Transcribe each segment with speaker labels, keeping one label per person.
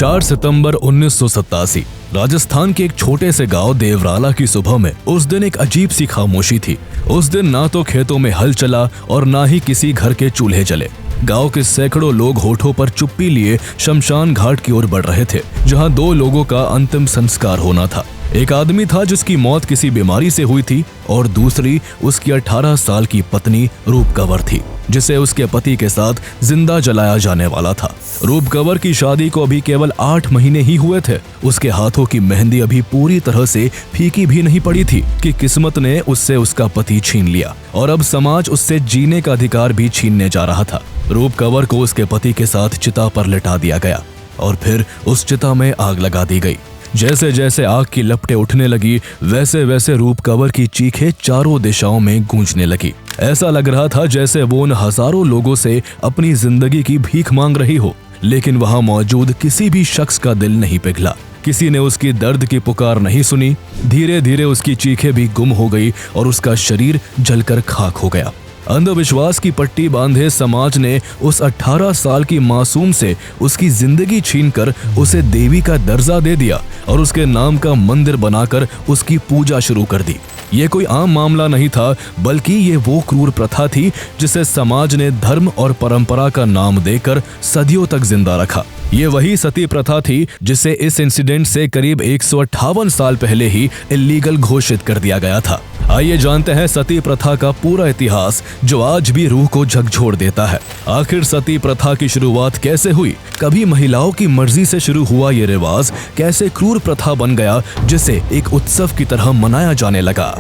Speaker 1: 4 सितंबर 1987 राजस्थान के एक छोटे से गांव देवराला की सुबह में उस दिन एक अजीब सी खामोशी थी। उस दिन ना तो खेतों में हल चला और ना ही किसी घर के चूल्हे जले। गांव के सैकड़ों लोग होठों पर चुप्पी लिए शमशान घाट की ओर बढ़ रहे थे, जहां 2 लोगों का अंतिम संस्कार होना था। एक आदमी था जिसकी मौत किसी बीमारी से हुई थी और दूसरी उसकी 18 साल की पत्नी रूप कंवर थी, जिसे उसके पति के साथ जिंदा जलाया जाने वाला था। रूप कंवर की शादी को अभी केवल 8 महीने ही हुए थे। उसके हाथों की मेहंदी अभी पूरी तरह से फीकी भी नहीं पड़ी थी कि किस्मत ने उससे उसका पति छीन लिया और अब समाज उससे जीने का अधिकार भी छीनने जा रहा था। रूप कंवर को उसके पति के साथ चिता पर लिटा दिया गया और फिर उस चिता में आग लगा दी गई। जैसे जैसे आग की लपटें उठने लगी, वैसे वैसे रूप कंवर की चीखें चारों दिशाओं में गूंजने लगी। ऐसा लग रहा था जैसे वो उन हजारों लोगों से अपनी जिंदगी की भीख मांग रही हो, लेकिन वहां मौजूद किसी भी शख्स का दिल नहीं पिघला। किसी ने उसकी दर्द की पुकार नहीं सुनी। धीरे धीरे उसकी चीखें भी गुम हो गई और उसका शरीर जलकर खाक हो गया। अंधविश्वास की पट्टी बांधे समाज ने उस 18 साल की मासूम से उसकी जिंदगी छीनकर उसे देवी का दर्जा दे दिया और उसके नाम का मंदिर बनाकर उसकी पूजा शुरू कर दी। ये कोई आम मामला नहीं था, बल्कि ये वो क्रूर प्रथा थी जिसे समाज ने धर्म और परंपरा का नाम देकर सदियों तक जिंदा रखा। ये वही सती प्रथा थी जिसे इस इंसिडेंट से करीब 158 साल पहले ही इल्लीगल घोषित कर दिया गया था। आइए जानते हैं सती प्रथा का पूरा इतिहास, जो आज भी रूह को झकझोर देता है। आखिर सती प्रथा की शुरुआत कैसे हुई? कभी महिलाओं की मर्जी से शुरू हुआ ये रिवाज कैसे क्रूर प्रथा बन गया, जिसे एक उत्सव की तरह मनाया जाने लगा?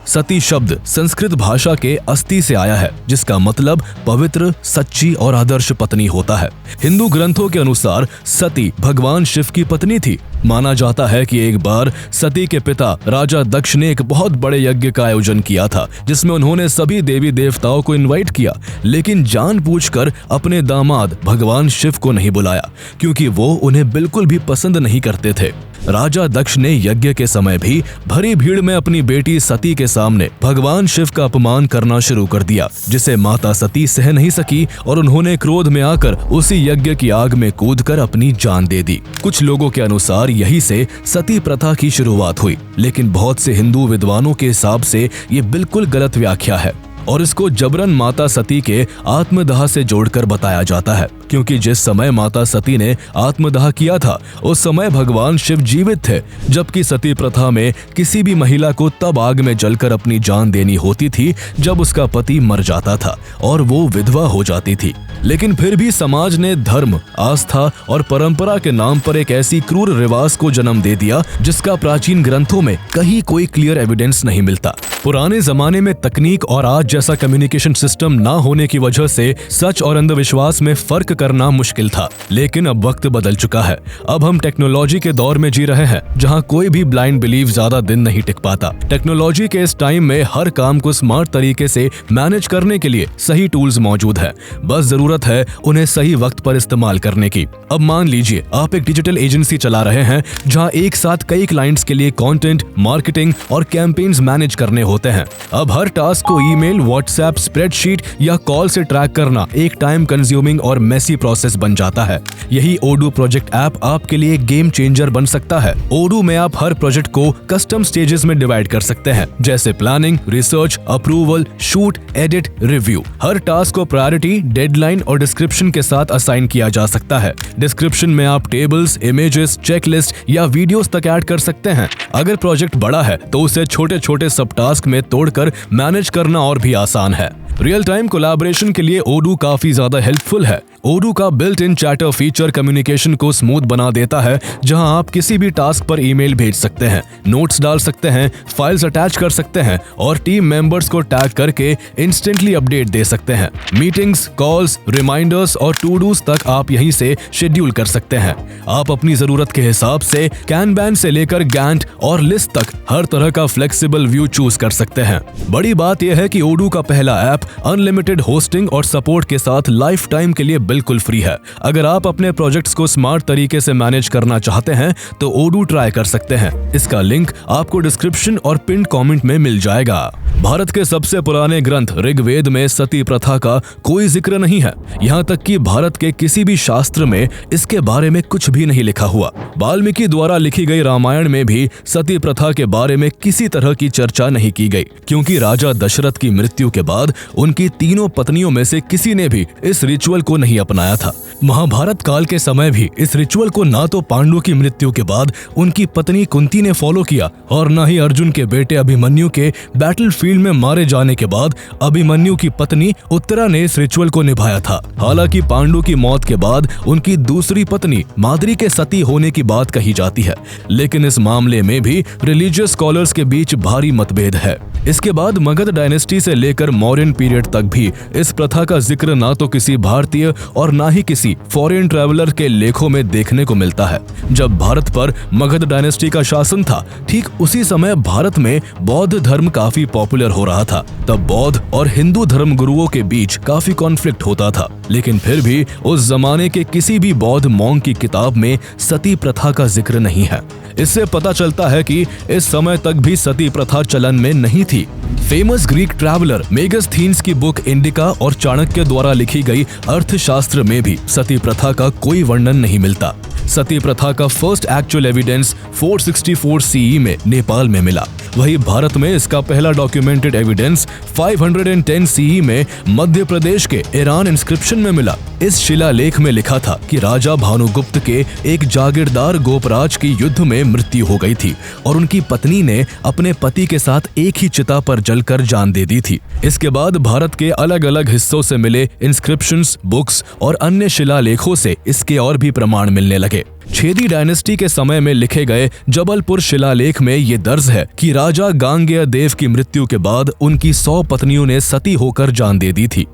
Speaker 1: सती शब्द संस्कृत भाषा के अस्ति से आया है, जिसका मतलब पवित्र, सच्ची और आदर्श पत्नी होता है। हिंदू ग्रंथों के अनुसार सती भगवान शिव की पत्नी थी। माना जाता है कि एक बार सती के पिता राजा दक्ष ने एक बहुत बड़े यज्ञ का आयोजन किया था, जिसमें उन्होंने सभी देवी देवताओं को इनवाइट किया, लेकिन जानबूझकर अपने दामाद भगवान शिव को नहीं बुलाया, क्योंकि वो उन्हें बिल्कुल भी पसंद नहीं करते थे। राजा दक्ष ने यज्ञ के समय भी भरी भीड़ में अपनी बेटी सती के सामने भगवान शिव का अपमान करना शुरू कर दिया, जिसे माता सती सह नहीं सकी और उन्होंने क्रोध में आकर उसी यज्ञ की आग में कूदकर अपनी जान दे दी। कुछ लोगों के अनुसार यही से सती प्रथा की शुरुआत हुई, लेकिन बहुत से हिंदू विद्वानों के हिसाब से ये बिल्कुल गलत व्याख्या है और इसको जबरन माता सती के आत्मदाह से जोड़कर बताया जाता है, क्योंकि जिस समय माता सती ने आत्मदाह किया था उस समय भगवान शिव जीवित थे, जबकि सती प्रथा में किसी भी महिला को तब आग में जलकर अपनी जान देनी होती थी जब उसका पति मर जाता था और वो विधवा हो जाती थी। लेकिन फिर भी समाज ने धर्म, आस्था और परंपरा के नाम पर एक ऐसी क्रूर रिवाज को जन्म दे दिया जिसका प्राचीन ग्रंथों में कहीं कोई क्लियर एविडेंस नहीं मिलता। पुराने जमाने में तकनीक और आज जैसा कम्युनिकेशन सिस्टम ना होने की वजह से सच और अंधविश्वास में फर्क करना मुश्किल था, लेकिन अब वक्त बदल चुका है। अब हम टेक्नोलॉजी के दौर में जी रहे हैं, जहां कोई भी ब्लाइंड बिलीव ज्यादा दिन नहीं टिक पाता। टेक्नोलॉजी के इस टाइम में हर काम को स्मार्ट तरीके से मैनेज करने के लिए सही टूल्स मौजूद है, बस जरूरत है उन्हें सही वक्त पर इस्तेमाल करने की। अब मान लीजिए आप एक डिजिटल एजेंसी चला रहे हैं, जहां एक साथ कई क्लाइंट्स के लिए कंटेंट, मार्केटिंग और कैंपेन्स मैनेज करने होते हैं। अब हर टास्क को ईमेल, व्हाट्सएप, स्प्रेडशीट या कॉल से ट्रैक करना एक टाइम कंज्यूमिंग और मेसी प्रोसेस बन जाता है। यही ओडू प्रोजेक्ट ऐप आपके लिए गेम चेंजर बन सकता है। ओडू में आप हर प्रोजेक्ट को कस्टम स्टेजेस में डिवाइड कर सकते हैं, जैसे planning, research, approval, shoot, edit, review. हर टास्क को प्रायोरिटी, डेडलाइन और डिस्क्रिप्शन के साथ असाइन किया जा सकता है। डिस्क्रिप्शन में आप टेबल्स, इमेजेस, चेकलिस्ट या वीडियोस तक ऐड कर सकते हैं। अगर प्रोजेक्ट बड़ा है तो उसे छोटे छोटे सब टास्क में तोड़कर मैनेज करना और भी आसान है। रियल टाइम कोलैबोरेशन के लिए ओडू काफी ज्यादा हेल्पफुल है। ओडू का built in chatter feature communication को स्मूथ बना देता है, जहां आप किसी भी टास्क पर ईमेल भेज सकते हैं, नोट्स डाल सकते हैं, फाइल्स अटैच कर सकते हैं और टीम मेंबर्स को टैग करके इंस्टेंटली अपडेट दे सकते हैं। मीटिंग्स, कॉल्स, रिमाइंडर्स और टू डूज तक आप यहीं से शेड्यूल कर सकते हैं। आप अपनी जरूरत के हिसाब से कैनबैन से लेकर गैंट और लिस्ट तक हर तरह का फ्लेक्सिबल व्यू चूज कर सकते हैं। बड़ी बात यह है कि ओडू का पहला ऐप अनलिमिटेड होस्टिंग और सपोर्ट के साथ लाइफ टाइम के लिए बिल्कुल फ्री है। अगर आप अपने प्रोजेक्ट्स को स्मार्ट तरीके से मैनेज करना चाहते हैं तो ओडू ट्राई कर सकते हैं। इसका लिंक आपको डिस्क्रिप्शन और पिन कमेंट में मिल जाएगा। भारत के सबसे पुराने ग्रंथ ऋग्वेद में सती प्रथा का कोई जिक्र नहीं है। यहाँ तक कि भारत के किसी भी शास्त्र में इसके बारे में कुछ भी नहीं लिखा हुआ। वाल्मीकि द्वारा लिखी गई रामायण में भी सती प्रथा के बारे में किसी तरह की चर्चा नहीं की गई, क्योंकि राजा दशरथ की मृत्यु के बाद उनकी तीनों पत्नियों में से किसी ने भी इस रिचुअल को नहीं अपनाया था। महाभारत काल के समय भी इस रिचुअल को ना तो पांडु की मृत्यु के बाद उनकी पत्नी कुंती ने फॉलो किया और न ही अर्जुन के बेटे अभिमन्यु के बैटलफील्ड में मारे जाने के बाद अभिमन्यु की पत्नी उत्तरा ने इस रिचुअल को निभाया था। हालांकि पांडु की मौत के बाद उनकी दूसरी पत्नी माद्री के सती होने की बात कही जाती है, लेकिन इस मामले में भी रिलीजियस स्कॉलर्स के बीच भारी मतभेद है। इसके बाद मगध डायनेस्टी से लेकर मौर्यन पीरियड तक भी इस प्रथा का जिक्र ना तो किसी भारतीय और ना ही किसी फॉरेन ट्रैवलर के लेखों में देखने को मिलता है। जब भारत पर मगध डायनेस्टी का शासन था, ठीक उसी समय भारत में बौद्ध धर्म काफी पॉपुलर हो रहा था। तब बौद्ध और हिंदू धर्म गुरुओं के बीच काफी कॉन्फ्लिक्ट होता था, लेकिन फिर भी उस जमाने के किसी भी बौद्ध मॉन्क की किताब में सती प्रथा का जिक्र नहीं है। इससे पता चलता है कि इस समय तक भी सती प्रथा चलन में नहीं थी। फेमस ग्रीक ट्रैवलर मेगास्थीन्स की बुक इंडिका और चाणक्य द्वारा लिखी गई अर्थशास्त्र में भी सती प्रथा का कोई वर्णन नहीं मिलता। सती प्रथा का फर्स्ट एक्चुअल एविडेंस 464 सीई में नेपाल में मिला। वहीं भारत में इसका पहला डॉक्यूमेंटेड एविडेंस 510 सीई में मध्य प्रदेश के ईरान इंस्क्रिप्शन में मिला। इस शिलालेख में लिखा था कि राजा भानुगुप्त के एक जागीरदार गोपराज की युद्ध में मृत्यु हो गई थी और उनकी पत्नी ने अपने पति के साथ एक ही चिता पर जलकर जान दे दी थी। इसके बाद भारत के अलग अलग हिस्सों से मिले इंस्क्रिप्शंस, बुक्स और अन्य शिलालेखों से इसके और भी प्रमाण मिलने लगे। छेदी डायनेस्टी के समय में लिखे गए जबलपुर शिलालेख में ये दर्ज है कि राजा गांगेय देव की मृत्यु के बाद उनकी 100 पत्नियों ने सती होकर जान दे दी थी।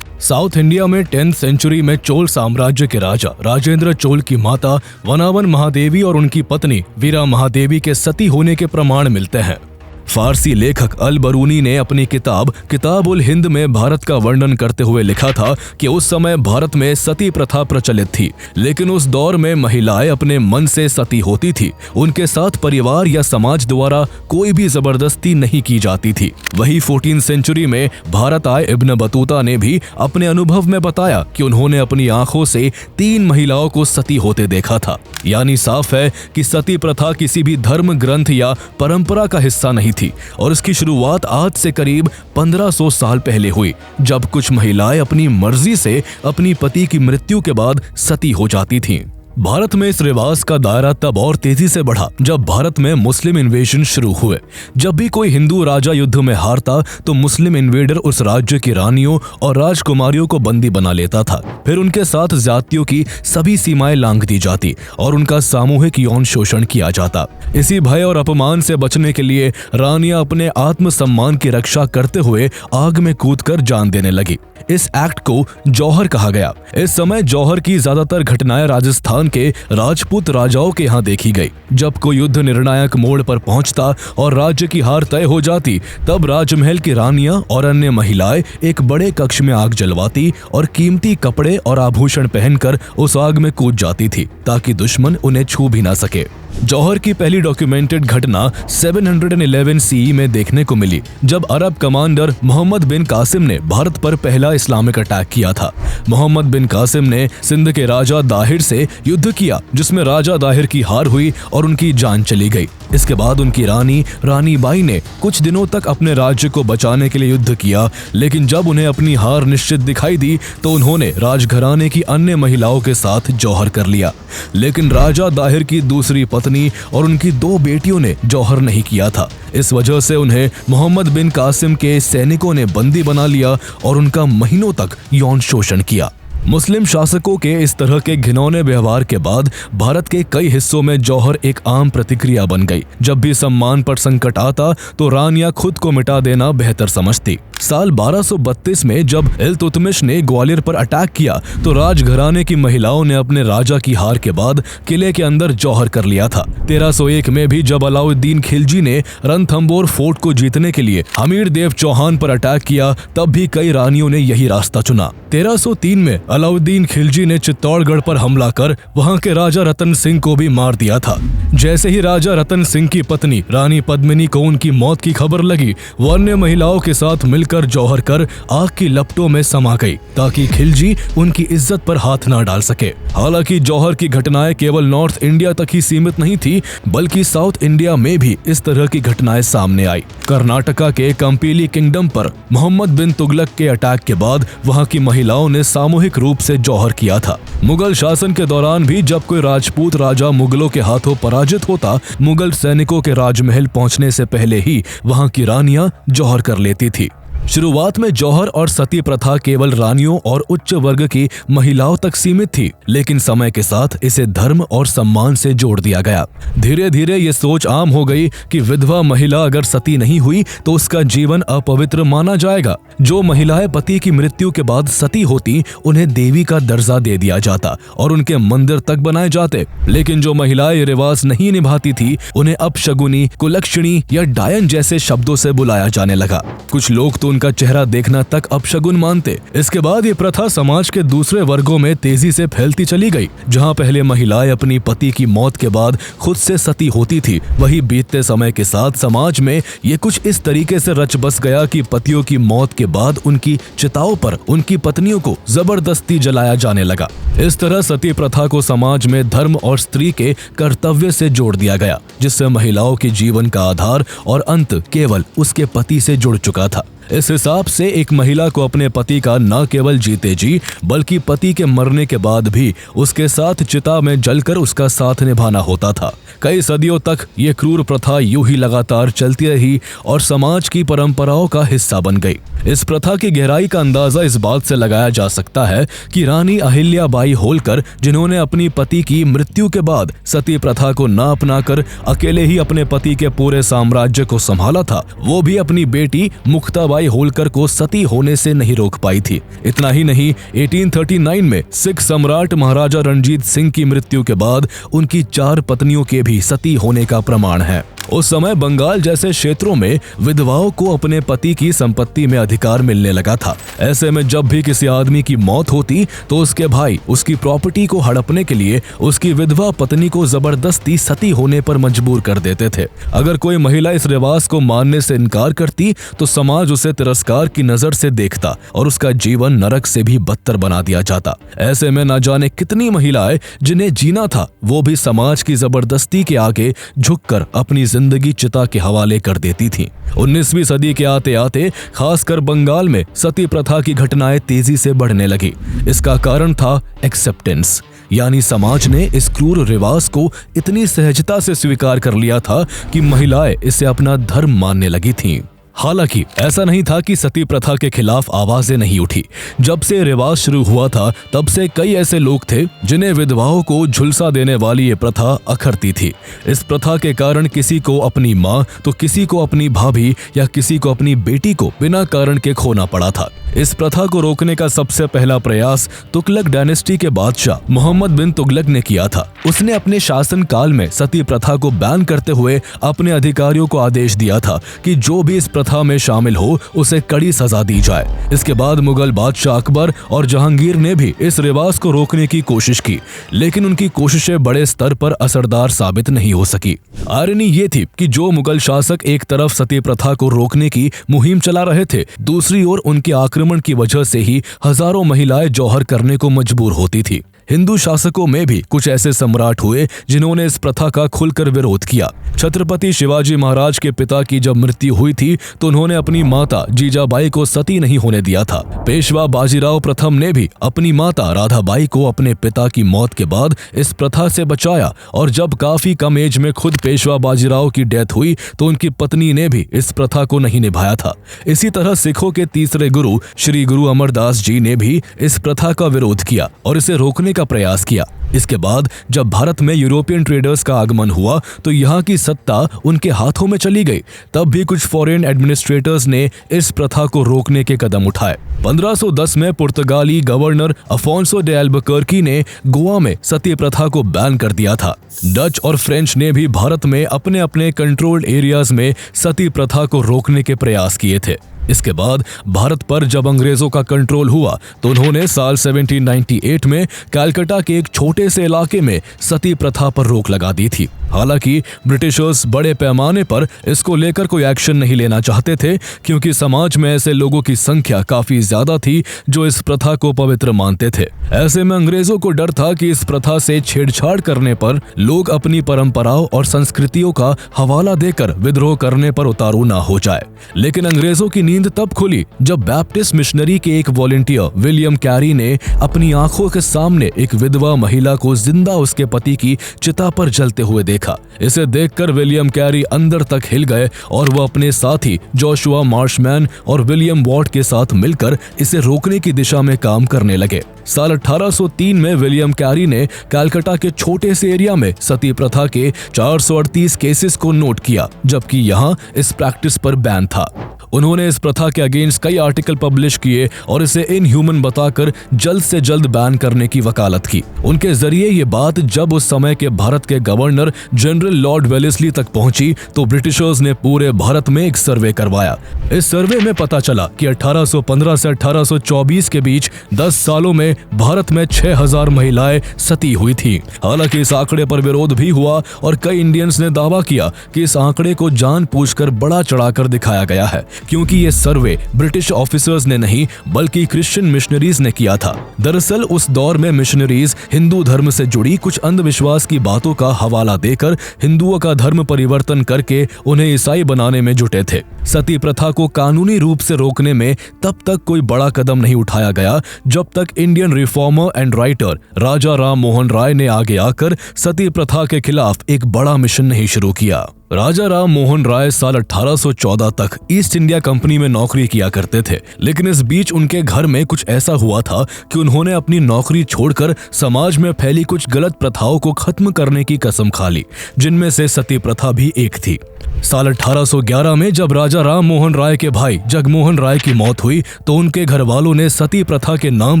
Speaker 1: साउथ इंडिया में 10th सेंचुरी में चोल साम्राज्य के राजा राजेंद्र चोल की माता वनावन महादेवी और उनकी पत्नी वीरा महादेवी के सती होने के प्रमाण मिलते हैं। फारसी लेखक अल बरूनी ने अपनी किताब उल हिंद में भारत का वर्णन करते हुए लिखा था कि उस समय भारत में सती प्रथा प्रचलित थी, लेकिन उस दौर में महिलाएं अपने मन से सती होती थी। उनके साथ परिवार या समाज द्वारा कोई भी जबरदस्ती नहीं की जाती थी। वही 14th सेंचुरी में भारत आए इब्न बतूता ने भी अपने अनुभव में बताया कि उन्होंने अपनी आंखों से 3 महिलाओं को सती होते देखा था। यानी साफ है कि सती प्रथा किसी भी धर्म ग्रंथ या परंपरा का हिस्सा नहीं थी और इसकी शुरुआत आज से करीब 1500 साल पहले हुई, जब कुछ महिलाएं अपनी मर्जी से अपनी पति की मृत्यु के बाद सती हो जाती थीं। भारत में इस रिवाज का दायरा तब और तेजी से बढ़ा जब भारत में मुस्लिम इन्वेजन शुरू हुए। जब भी कोई हिंदू राजा युद्ध में हारता तो मुस्लिम इन्वेडर उस राज्य की रानियों और राजकुमारियों को बंदी बना लेता था। फिर उनके साथ जातियों की सभी सीमाएं लांघ दी जाती और उनका सामूहिक यौन शोषण किया जाता। इसी भय और अपमान से बचने के लिए रानियां अपने आत्मसम्मान की रक्षा करते हुए आग में कूदकर जान देने लगी। इस एक्ट को जौहर कहा गया। इस समय जौहर की ज्यादातर घटनाएं राजस्थान के राजपूत राजाओं के यहाँ देखी गई। जब कोई युद्ध निर्णायक मोड़ पर पहुंचता और राज्य की हार तय हो जाती, तब राजमहल की रानियां और अन्य महिलाएं एक बड़े कक्ष में आग जलवाती और कीमती कपड़े और आभूषण पहनकर उस आग में कूद जाती थी ताकि दुश्मन उन्हें छू भी ना सके। जौहर की पहली डॉक्यूमेंटेड घटना 711 सीई में देखने को मिली, जब अरब कमांडर मोहम्मद बिन कासिम ने भारत पर पहला इस्लामिक अटैक किया था। मोहम्मद बिन कासिम ने सिंध के राजा दाहिर से युद्ध किया, जिसमें राजा दाहिर की हार हुई और उनकी जान चली गई। इसके बाद उनकी रानी बाई ने कुछ दिनों तक अपने राज्य को बचाने के लिए युद्ध किया, लेकिन जब उन्हें अपनी हार निश्चित दिखाई दी तो उन्होंने राजघराने की अन्य महिलाओं के साथ जौहर कर लिया। लेकिन राजा दाहिर की दूसरी पत्नी और उनकी 2 बेटियों ने जौहर नहीं किया था। इस वजह से उन्हें मोहम्मद बिन कासिम के सैनिकों ने बंदी बना लिया और उनका महीनों तक यौन शोषण किया। मुस्लिम शासकों के इस तरह के घिनौने व्यवहार के बाद भारत के कई हिस्सों में जौहर एक आम प्रतिक्रिया बन गई। जब भी सम्मान पर संकट आता तो रानियां खुद को मिटा देना बेहतर समझती। साल 1232 में जब इल्तुतमिश ने ग्वालियर पर अटैक किया तो राजघराने की महिलाओं ने अपने राजा की हार के बाद किले के अंदर जौहर कर लिया था। 1301 में भी जब अलाउद्दीन खिलजी ने रणथंबोर फोर्ट को जीतने के लिए हमीर देव चौहान पर अटैक किया, तब भी कई रानियों ने यही रास्ता चुना। 1303 में अलाउद्दीन खिलजी ने चित्तौड़गढ़ पर हमला कर वहां के राजा रतन सिंह को भी मार दिया था। जैसे ही राजा रतन सिंह की पत्नी रानी पद्मिनी को उनकी मौत की खबर लगी, वो अन्य महिलाओं के साथ मिलकर जौहर कर आग की लपटों में समा गई ताकि खिलजी उनकी इज्जत पर हाथ ना डाल सके। हालांकि जौहर की घटनाएं केवल नॉर्थ इंडिया तक ही सीमित नहीं थी, बल्कि साउथ इंडिया में भी इस तरह की घटनाएं सामने आई। कर्नाटका के कंपीली किंगडम पर मोहम्मद बिन तुगलक के अटैक के बाद वहां की महिलाओं ने सामूहिक रूप से जौहर किया था। मुगल शासन के दौरान भी जब कोई राजपूत राजा मुगलों के हाथों पराजित होता, मुगल सैनिकों के राजमहल पहुंचने से पहले ही वहां की रानियां जौहर कर लेती थी। शुरुआत में जौहर और सती प्रथा केवल रानियों और उच्च वर्ग की महिलाओं तक सीमित थी, लेकिन समय के साथ इसे धर्म और सम्मान से जोड़ दिया गया। धीरे धीरे ये सोच आम हो गई कि विधवा महिला अगर सती नहीं हुई तो उसका जीवन अपवित्र माना जाएगा। जो महिलाएं पति की मृत्यु के बाद सती होती, उन्हें देवी का दर्जा दे दिया जाता और उनके मंदिर तक बनाए जाते। लेकिन जो महिलाएं ये रिवाज नहीं निभाती थी, उन्हें अपशगुनी, कुलक्षणी या डायन जैसे शब्दों से बुलाया जाने लगा। कुछ लोग तो उनका चेहरा देखना तक अपशगुन मानते। इसके बाद ये प्रथा समाज के दूसरे वर्गों में तेजी से फैलती चली गई। जहां पहले महिलाएं अपनी पति की मौत के बाद खुद से सती होती थी, वहीं बीतते समय के साथ समाज में ये कुछ इस तरीके से रच बस गया कि पतियों की मौत के बाद उनकी चिताओं पर उनकी पत्नियों को जबरदस्ती जलाया जाने लगा। इस तरह सती प्रथा को समाज में धर्म और स्त्री के कर्तव्य से जोड़ दिया गया, जिससे महिलाओं के जीवन का आधार और अंत केवल उसके पति से जुड़ चुका था। इस हिसाब से एक महिला को अपने पति का न केवल जीते जी बल्कि पति के मरने के बाद भी उसके साथ चिता में जलकर उसका साथ निभाना होता था। कई सदियों तक ये क्रूर प्रथा यूं ही लगातार चलती रही और समाज की परंपराओं का हिस्सा बन गई। इस प्रथा की गहराई का अंदाजा इस बात से लगाया जा सकता है कि रानी अहिल्याबाई होलकर, जिन्होंने अपनी पति की मृत्यु के बाद सती प्रथा को न अपनाकर अकेले ही अपने पति के पूरे साम्राज्य को संभाला था, वो भी अपनी बेटी मुक्ताबाई होलकर को सती होने से नहीं रोक पाई थी। इतना ही नहीं, 1839 में सिख सम्राट महाराजा रणजीत सिंह की मृत्यु के बाद उनकी 4 पत्नियों के भी सती होने का प्रमाण है। उस समय बंगाल जैसे क्षेत्रों में विधवाओं को अपने पति की संपत्ति में अधिकार मिलने लगा था। ऐसे में जब भी किसी आदमी की मौत होती तो उसके भाई उसकी प्रॉपर्टी को हड़पने के लिए उसकी विधवा पत्नी को जबरदस्ती सती होने पर मजबूर कर देते थे। अगर कोई महिला इस रिवाज को मानने से इनकार करती तो समाज उसे तिरस्कार की नजर से देखता और उसका जीवन नरक से भी बदतर बना दिया जाता। ऐसे में न जाने कितनी महिलाएं जिन्हें जीना था, वो भी समाज की जबरदस्ती के आगे झुककर अपनी जिंदगी चिता के हवाले कर देती थी। 19वीं सदी के आते आते खासकर बंगाल में सती प्रथा की घटनाएं तेजी से बढ़ने लगी। इसका कारण था एक्सेप्टेंस, यानी समाज ने इस क्रूर रिवाज को इतनी सहजता से स्वीकार कर लिया था कि महिलाएं इसे अपना धर्म मानने लगी थीं। हालांकि ऐसा नहीं था कि सती प्रथा के खिलाफ आवाजें नहीं उठी। जब से रिवाज शुरू हुआ था तब से कई ऐसे लोग थे जिन्हें विधवाओं को झुलसा देने वाली ये प्रथा अखरती थी। इस प्रथा के कारण किसी को अपनी माँ तो किसी को अपनी भाभी या किसी को अपनी बेटी को बिना कारण के खोना पड़ा था। इस प्रथा को रोकने का सबसे पहला प्रयास तुगलक डायनेस्टी के बादशाह मोहम्मद बिन तुगलक ने किया था। उसने अपने शासन काल में सती प्रथा को बैन करते हुए अपने अधिकारियों को आदेश दिया था कि जो भी इस प्रथा में शामिल हो उसे कड़ी सजा दी जाए। इसके बाद मुगल बादशाह अकबर और जहांगीर ने भी इस रिवाज को रोकने की कोशिश की, लेकिन उनकी कोशिशें बड़े स्तर पर असरदार साबित नहीं हो सकी। आयरनी ये थी कि जो मुगल शासक एक तरफ सती प्रथा को रोकने की मुहिम चला रहे थे, दूसरी ओर उनके आक्रमण की वजह से ही हजारों महिलाएं जौहर करने को मजबूर होती थी। हिंदू शासकों में भी कुछ ऐसे सम्राट हुए जिन्होंने इस प्रथा का खुलकर विरोध किया। छत्रपति शिवाजी महाराज के पिता की जब मृत्यु हुई थी तो उन्होंने अपनी माता जीजाबाई को सती नहीं होने दिया था। पेशवा बाजीराव प्रथम ने भी अपनी माता राधाबाई को अपने पिता की मौत के बाद इस प्रथा से बचाया और जब काफी कम एज में खुद पेशवा बाजीराव की डेथ हुई तो उनकी पत्नी ने भी इस प्रथा को नहीं निभाया था। इसी तरह सिखों के तीसरे गुरु श्री गुरु अमरदास जी ने भी इस प्रथा का विरोध किया और इसे रोकने का प्रयास किया। इसके बाद जब भारत में यूरोपियन ट्रेडर्स का आगमन हुआ तो यहाँ की सत्ता उनके हाथों में चली गई। तब भी कुछ फॉरेन एडमिनिस्ट्रेटर्स ने इस प्रथा को रोकने के कदम उठाए। 1510 में पुर्तगाली गवर्नर अफोंसो डे अल्बुकर्की ने गोवा में सती प्रथा को बैन कर दिया था। डच और फ्रेंच ने भी भारत में अपने अपने कंट्रोल्ड एरियाज में सती प्रथा को रोकने के प्रयास किए थे। इसके बाद भारत पर जब अंग्रेजों का कंट्रोल हुआ तो उन्होंने साल 1798 में कलकत्ता के एक छोटे से इलाके में सती प्रथा पर रोक लगा दी थी। हालांकि ब्रिटिशर्स बड़े पैमाने पर इसको लेकर कोई एक्शन नहीं लेना चाहते थे, क्योंकि समाज में ऐसे लोगों की संख्या काफी ज्यादा थी जो इस प्रथा को पवित्र मानते थे। ऐसे में अंग्रेजों को डर था कि इस प्रथा से छेड़छाड़ करने पर लोग अपनी परंपराओं और संस्कृतियों का हवाला देकर विद्रोह करने पर उतारू ना हो जाए। लेकिन अंग्रेजों की नींद तब खुली जब बैप्टिस्ट मिशनरी के एक वॉलंटियर विलियम कैरी ने अपनी आंखों के सामने एक विधवा महिला को जिंदा उसके पति की चिता पर जलते हुए देखा। इसे देखकर विलियम कैरी अंदर तक हिल गए और वो अपने साथी जोशुआ मार्शमैन और विलियम वॉट के साथ मिलकर इसे रोकने की दिशा में काम करने लगे। साल 1803 में विलियम कैरी ने कलकत्ता के छोटे से एरिया में सती प्रथा के 438 केसेस को नोट किया, जबकि यहाँ इस प्रैक्टिस पर बैन था। उन्होंने इस प्रथा के अगेंस्ट कई आर्टिकल पब्लिश किए और इसे इनह्यूमन बताकर जल्द से जल्द बैन करने की वकालत की। उनके जरिए ये बात जब उस समय के भारत के गवर्नर जनरल लॉर्ड वेलेस्ली तक पहुंची तो ब्रिटिशर्स ने पूरे भारत में एक सर्वे करवाया। इस सर्वे में पता चला कि 1815 से 1824 के बीच 10 सालों में भारत में 6000 महिलाएं सती हुई थी। हालांकि इस आंकड़े पर विरोध भी हुआ और कई इंडियंस ने दावा किया कि इस आंकड़े को जानबूझकर बड़ा चढ़ाकर दिखाया गया है, क्योंकि ये सर्वे ब्रिटिश ऑफिसर्स ने नहीं बल्कि क्रिश्चियन मिशनरीज ने किया था। दरअसल उस दौर में मिशनरीज हिंदू धर्म से जुड़ी कुछ अंधविश्वास की बातों का हवाला देकर हिंदुओं का धर्म परिवर्तन करके उन्हें ईसाई बनाने में जुटे थे। सती प्रथा को कानूनी रूप से रोकने में तब तक कोई बड़ा कदम नहीं उठाया गया जब तक इंडियन रिफॉर्मर एंड राइटर राजा राम मोहन राय ने आगे आकर सती प्रथा के खिलाफ एक बड़ा मिशन नहीं शुरू किया। राजा राम मोहन राय साल 1814 तक ईस्ट इंडिया कंपनी में नौकरी किया करते थे, लेकिन इस बीच उनके घर में कुछ ऐसा हुआ था कि उन्होंने अपनी नौकरी छोड़कर समाज में फैली कुछ गलत प्रथाओं को खत्म करने की कसम खा ली, जिनमें से सती प्रथा भी एक थी। साल 1811 में जब राजा राम मोहन राय के भाई जगमोहन राय की मौत हुई तो उनके घर वालों ने सती प्रथा के नाम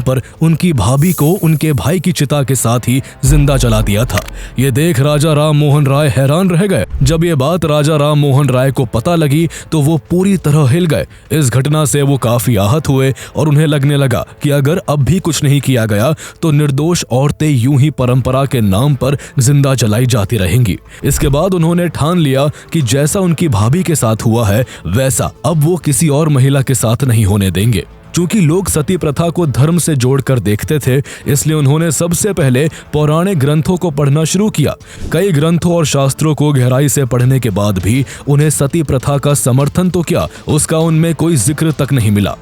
Speaker 1: पर उनकी भाभी को उनके भाई की चिता के साथ ही जिंदा जला दिया था। ये देख राजा राम मोहन राय हैरान रह गए। जब ये बात राजा राम मोहन राय को पता लगी तो वो पूरी तरह हिल गए। इस घटना से वो काफी आहत हुए और उन्हें लगने लगा कि अगर अब भी कुछ नहीं किया गया तो निर्दोष औरतें यूं ही परंपरा के नाम पर जिंदा जलाई जाती रहेंगी। इसके बाद उन्होंने ठान लिया कि जैसा उनकी भाभी के साथ हुआ है वैसा अब वो किसी और महिला के साथ नहीं होने देंगे। चूंकि लोग सती प्रथा को धर्म से जोड़कर देखते थे, इसलिए उन्होंने सबसे पहले पौराणिक ग्रंथों को पढ़ना शुरू किया। कई ग्रंथों और शास्त्रों को गहराई से पढ़ने के बाद भी उन्हें सती प्रथा का समर्थन तो क्या, उसका उनमें कोई जिक्र तक नहीं मिला।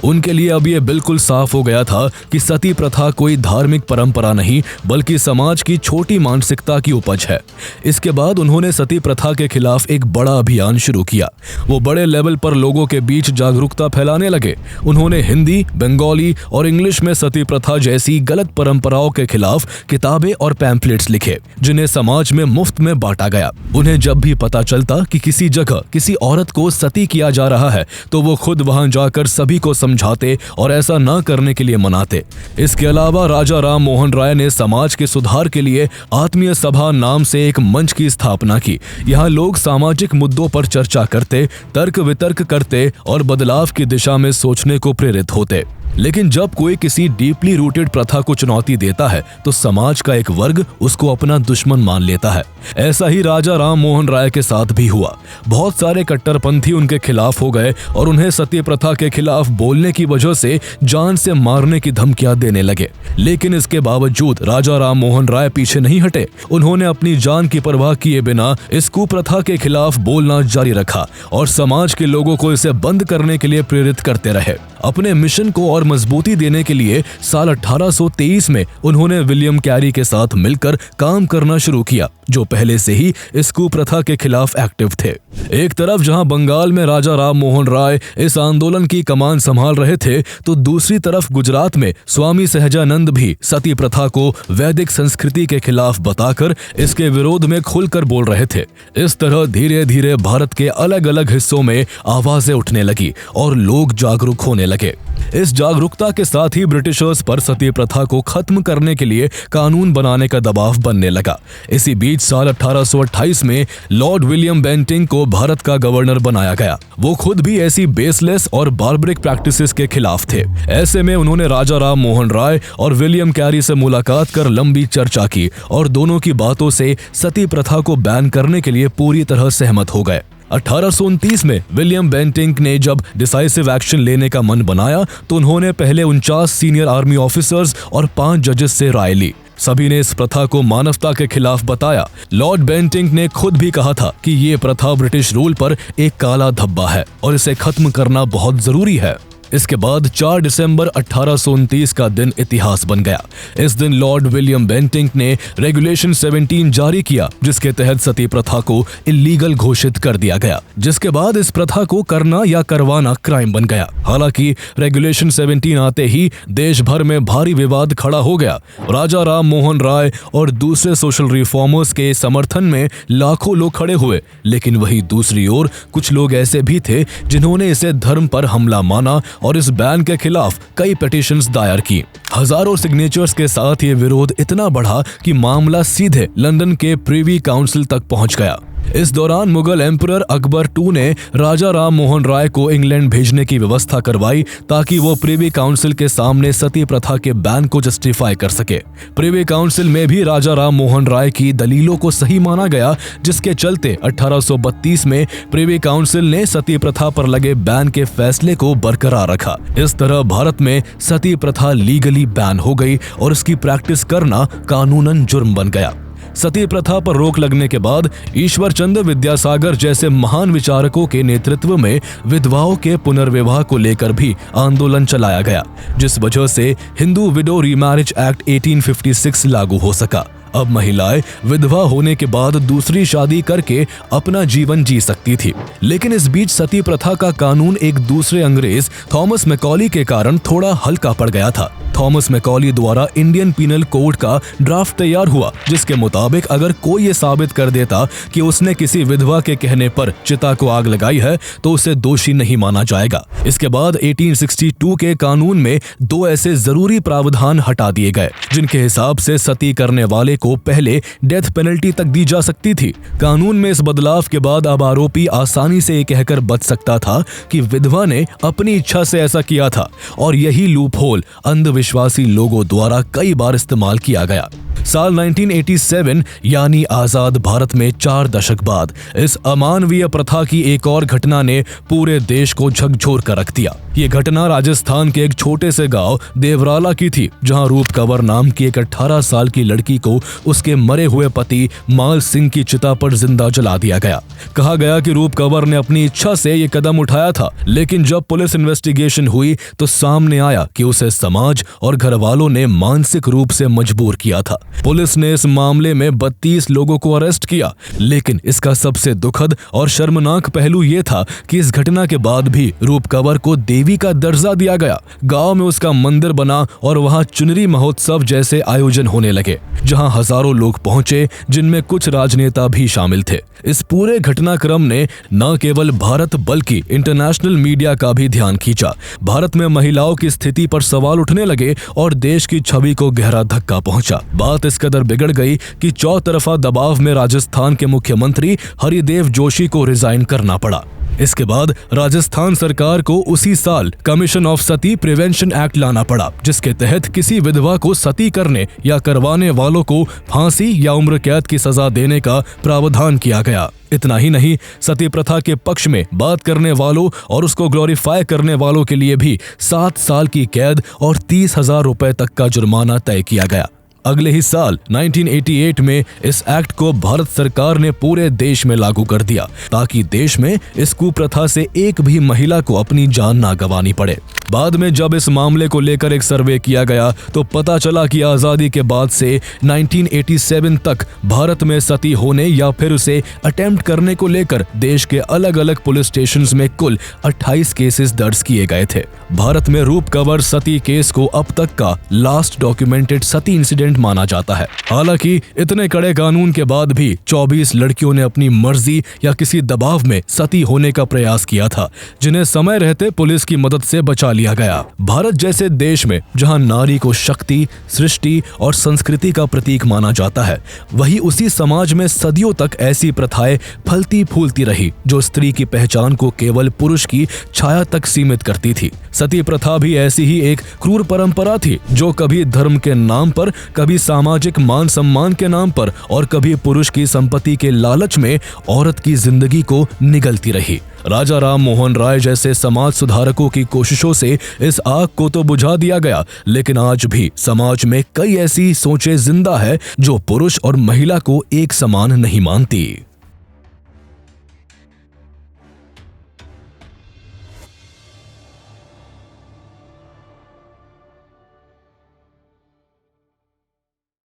Speaker 1: उनके लिए अब ये बिल्कुल साफ हो गया था कि सती प्रथा कोई धार्मिक परंपरा नहीं बल्कि समाज की छोटी मानसिकता की उपज है। इसके बाद उन्होंने सती प्रथा के खिलाफ एक बड़ा अभियान शुरू किया। वो बड़े लेवल पर लोगों के बीच जागरूकता फैलाने लगे। उन्होंने हिंदी, बंगाली और इंग्लिश में सती प्रथा जैसी गलत परंपराओं के खिलाफ किताबें और पैम्फलेट्स लिखे, जिन्हें समाज में मुफ्त में बांटा गया। उन्हें जब भी पता चलता कि किसी जगह किसी औरत को सती किया जा रहा है तो वो खुद वहां जाकर सभी को समझाते और ऐसा न करने के लिए मनाते। इसके अलावा राजा राम मोहन राय ने समाज के सुधार के लिए आत्मीय सभा नाम से एक मंच की स्थापना की। यहाँ लोग सामाजिक मुद्दों पर चर्चा करते, तर्क वितर्क करते और बदलाव की दिशा में सोचने को प्रेरित होते। लेकिन जब कोई किसी डीपली रूटेड प्रथा को चुनौती देता है तो समाज का एक वर्ग उसको अपना दुश्मन मान लेता है। ऐसा ही राजा राम मोहन राय के साथ भी हुआ। बहुत सारे कट्टरपंथी उनके खिलाफ हो गए और उन्हें सती प्रथा के खिलाफ बोलने की वजह से जान से मारने की धमकियां देने लगे। लेकिन इसके बावजूद राजा राम मोहन राय पीछे नहीं हटे। उन्होंने अपनी जान की परवाह किए बिना इस कुप्रथा के खिलाफ बोलना जारी रखा और समाज के लोगों को इसे बंद करने के लिए प्रेरित करते रहे। अपने मिशन को और मजबूती देने के लिए साल 1823 में उन्होंने विलियम कैरी के साथ मिलकर काम करना शुरू किया, जो पहले से ही इस कुप्रथा के खिलाफ एक्टिव थे। एक तरफ जहां बंगाल में राजा राम मोहन राय इस आंदोलन की कमान संभाल रहे थे, तो दूसरी तरफ गुजरात में स्वामी सहजानंद भी सती प्रथा को वैदिक संस्कृति के खिलाफ बताकर इसके विरोध में खुलकर बोल रहे थे। इस तरह धीरे धीरे भारत के अलग अलग हिस्सों में आवाजें उठने लगी और लोग जागरूक होने लगे। इस जागरूकता के साथ ही ब्रिटिशर्स पर सती प्रथा को खत्म करने के लिए कानून बनाने का दबाव बनने लगा। इसी बीच साल 1828 में लॉर्ड विलियम बेंटिंक को भारत का गवर्नर बनाया गया। वो खुद भी ऐसी बेसलेस और बार्बरिक प्रैक्टिसेस के खिलाफ थे। ऐसे में उन्होंने राजा राम मोहन राय और विलियम कैरी से मुलाकात कर लंबी चर्चा की और दोनों की बातों से सती प्रथा को बैन करने के लिए पूरी तरह सहमत हो गए। 1829 में विलियम बेंटिंक ने जब डिसाइसिव एक्शन लेने का मन बनाया तो उन्होंने पहले 49 सीनियर आर्मी ऑफिसर्स और 5 जजेस से राय ली। सभी ने इस प्रथा को मानवता के खिलाफ बताया। लॉर्ड बेंटिंक ने खुद भी कहा था कि ये प्रथा ब्रिटिश रूल पर एक काला धब्बा है और इसे खत्म करना बहुत जरूरी है। इसके बाद 4 दिसंबर 1829 का दिन इतिहास बन गया। इस दिन लॉर्ड विलियम बेंटिंक ने रेगुलेशन 17 जारी किया, जिसके तहत सती प्रथा को इलीगल घोषित कर दिया गया, जिसके बाद इस प्रथा को करना या करवाना क्राइम बन गया। हालांकि रेगुलेशन 17 आते ही देश भर में भारी विवाद खड़ा हो गया। राजा राम मोहन राय और दूसरे सोशल रिफॉर्मर्स के समर्थन में लाखों लोग खड़े हुए, लेकिन वहीं दूसरी ओर कुछ लोग ऐसे भी थे जिन्होंने इसे धर्म पर हमला माना और इस बैन के खिलाफ कई पिटीशंस दायर की। हजारों सिग्नेचर्स के साथ ये विरोध इतना बढ़ा कि मामला सीधे लंदन के प्रिवी काउंसिल तक पहुंच गया। इस दौरान मुगल एम्परर अकबर II ने राजा राम मोहन राय को इंग्लैंड भेजने की व्यवस्था करवाई ताकि वो प्रिवी काउंसिल के सामने सती प्रथा के बैन को जस्टिफाई कर सके। प्रिवी काउंसिल में भी राजा राम मोहन राय की दलीलों को सही माना गया, जिसके चलते 1832 में प्रिवी काउंसिल ने सती प्रथा पर लगे बैन के फैसले को बरकरार रखा। इस तरह भारत में सती प्रथा लीगली बैन हो गई और इसकी प्रैक्टिस करना कानूनन जुर्म बन गया। सती प्रथा पर रोक लगने के बाद ईश्वर चंद्र विद्यासागर जैसे महान विचारकों के नेतृत्व में विधवाओं के पुनर्विवाह को लेकर भी आंदोलन चलाया गया, जिस वजह से हिंदू विडो रीमैरिज एक्ट 1856 लागू हो सका। अब महिलाएं विधवा होने के बाद दूसरी शादी करके अपना जीवन जी सकती थी। लेकिन इस बीच सती प्रथा का कानून एक दूसरे अंग्रेज थॉमस मैकॉली के कारण थोड़ा हल्का पड़ गया था। थॉमस मैकॉली द्वारा इंडियन पीनल कोड का ड्राफ्ट तैयार हुआ, जिसके मुताबिक अगर कोई ये साबित कर देता कि उसने किसी विधवा के कहने पर चिता को आग लगाई है तो उसे दोषी नहीं माना जाएगा। इसके बाद 1862 के कानून में 2 ऐसे जरूरी प्रावधान हटा दिए गए, जिनके हिसाब से सती करने वाले को पहले डेथ पेनल्टी तक दी जा सकती थी। कानून में इस बदलाव के बाद अब आरोपी आसानी से ये कहकर बच सकता था कि विधवा ने अपनी इच्छा से ऐसा किया था, और यही लूपहोल अंधविश्वासी लोगों द्वारा कई बार इस्तेमाल किया गया। साल 1987 यानी आजाद भारत में 4 दशक बाद इस अमानवीय प्रथा की एक और घटना ने पूरे देश को झकझोर कर रख दिया। ये घटना राजस्थान के एक छोटे से गांव देवराला की थी, जहां रूप कंवर नाम की एक 18 साल की लड़की को उसके मरे हुए पति माल सिंह की चिता पर जिंदा जला दिया गया। कहा गया कि रूप कंवर ने अपनी इच्छा से ये कदम उठाया था, लेकिन जब पुलिस इन्वेस्टिगेशन हुई तो सामने आया कि उसे समाज और घर वालों ने मानसिक रूप से मजबूर किया था। पुलिस ने इस मामले में 32 लोगों को अरेस्ट किया, लेकिन इसका सबसे दुखद और शर्मनाक पहलू ये था कि इस घटना के बाद भी रूप कंवर को देवी का दर्जा दिया गया। गांव में उसका मंदिर बना और वहां चुनरी महोत्सव जैसे आयोजन होने लगे, जहां हजारों लोग पहुंचे, जिनमें कुछ राजनेता भी शामिल थे। इस पूरे घटनाक्रम ने न केवल भारत बल्कि इंटरनेशनल मीडिया का भी ध्यान खींचा। भारत में महिलाओं की स्थिति पर सवाल उठने लगे और देश की छवि को गहरा धक्का पहुंचा। बात इस कदर बिगड़ गई कि चौतरफा दबाव में राजस्थान के मुख्यमंत्री हरिदेव जोशी को रिजाइन करना पड़ा। इसके बाद राजस्थान सरकार को उसी साल commission of Sati prevention act लाना पड़ा, जिसके तहत किसी विधवा को सती करने या करवाने वालों को फांसी या उम्र कैद की सजा देने का प्रावधान किया गया। इतना ही नहीं, सती प्रथा के पक्ष में बात करने वालों और उसको ग्लोरीफाई करने वालों के लिए भी 7 साल की कैद और 30,000 रुपए तक का जुर्माना तय किया गया। अगले ही साल 1988 में इस एक्ट को भारत सरकार ने पूरे देश में लागू कर दिया, ताकि देश में इस कुप्रथा से एक भी महिला को अपनी जान ना गंवानी पड़े। बाद में जब इस मामले को लेकर एक सर्वे किया गया तो पता चला कि आजादी के बाद से 1987 तक भारत में सती होने या फिर उसे अटेम्प्ट करने को लेकर देश के अलग अलग पुलिस स्टेशंस में कुल 28 केसेस दर्ज किए गए थे। भारत में रूप कंवर सती केस को अब तक का लास्ट डॉक्यूमेंटेड सती इंसिडेंट इनोसेंट माना जाता है। हालांकि इतने कड़े कानून के बाद भी 24 लड़कियों ने अपनी मर्जी या किसी दबाव में सती होने का प्रयास किया था, जिन्हें समय रहते पुलिस की मदद से बचा लिया गया। भारत जैसे देश में जहां नारी को शक्ति, सृष्टि और संस्कृति का प्रतीक माना जाता है, वहीं उसी समाज में सदियों तक ऐसी प्रथाएं फलती फूलती रही जो स्त्री की पहचान को केवल पुरुष की छाया तक सीमित करती थी। सती प्रथा भी ऐसी ही एक क्रूर परंपरा थी जो कभी धर्म के नाम पर, कभी सामाजिक मान सम्मान के नाम पर और कभी पुरुष की संपत्ति के लालच में औरत की जिंदगी को निगलती रही। राजा राम मोहन राय जैसे समाज सुधारकों की कोशिशों से इस आग को तो बुझा दिया गया, लेकिन आज भी समाज में कई ऐसी सोचें जिंदा है जो पुरुष और महिला को एक समान नहीं मानती।